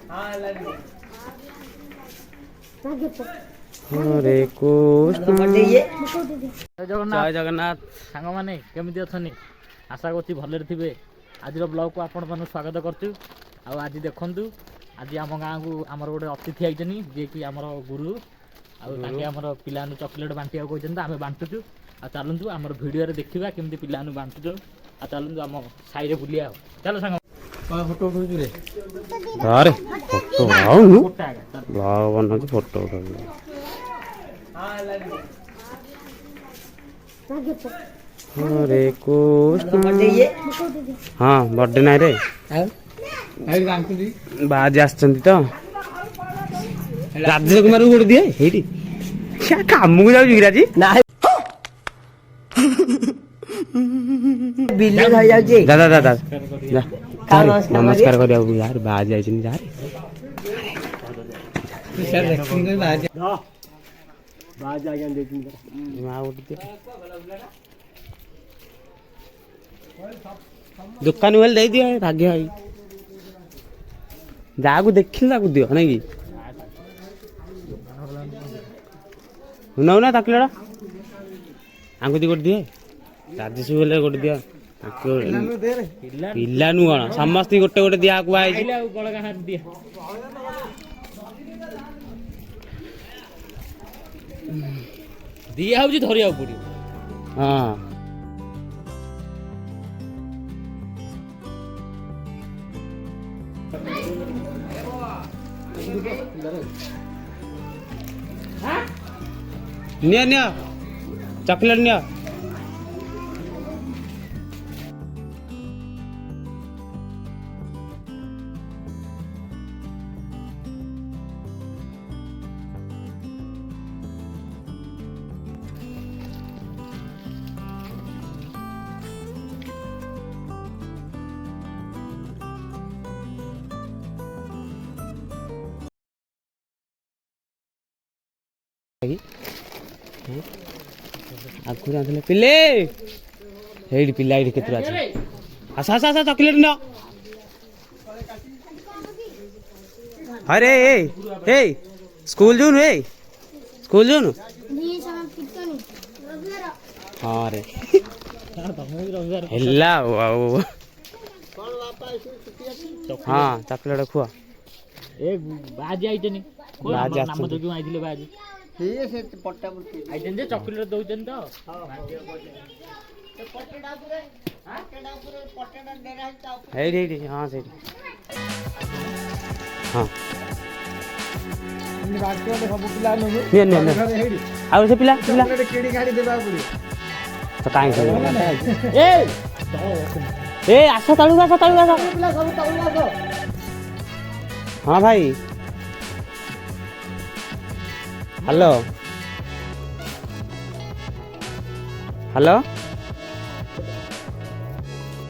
हरे कृष्ण जय जगन्नाथ सांग मैंने केमी अच्छी आशा करुँच भलरे थे। आज ब्लॉग को आपण मन स्वागत करुँ। आज देखूँ आज आम गाँव को आमर गोटे अतिथि आई जी कि आमर गुरु आमर पिला चॉकलेट बांटा कहते आम बांटुचु। आ चलतु आम भिडियो देखा केमी पिला बांटुचु। आ चलतु आम साई बुलिया चल सांग फोटो उठू रे अरे फोटो आउनु ब्लॉग बना फोटो उठा हरे कृष्ण हाँ बर्थडे नाई रे बाज आसचंती तो राजेश कुमार को गोटे दिए हेटी क्या काम को जाऊ विराजी ना बिल्ली धई जाउची दादा दादा नमस्कार करिया यार बाज आइछन यार सर रेकॉर्डिंग में बाज आ गया देखिन मां उठते दुकान वाले दे दिया भाग्य भाई जागू देखिल ताकू दियो नहीं कि नौ ना तकलेड़ा आंगुती गोट दिए राजेश बोले गोट दिया पिला नु कौन समस्त गोटे गोटे दिया को आइ दिया हूँ धरिया पड़ो। हाँ निया निया चॉकलेट निया आखु जाते पिले हेडी पिला एडी केतरा अछि आसा आसा आसा चॉकलेट न अरे ए स्कूल जोनु ए स्कूल जोनु हां रे हेला वाओ हां चॉकलेट खुआ ए बाजी आइजनी बाजी नाम जो क्यों आइदिले बाजी ये से पट्टा पुट्टी आइजन जे चॉकलेट दउजन तो पट्टेडा पुरे पट्टेडा डेरा ता हेडी हां से हां इन बाकी वाले सब पिला न ने आ से पिला पिला केडी गाड़ी देबा पुरे तो काई ए आसा ताळू पिला सब ताळू आसो हाँ भाई हेलो हेलो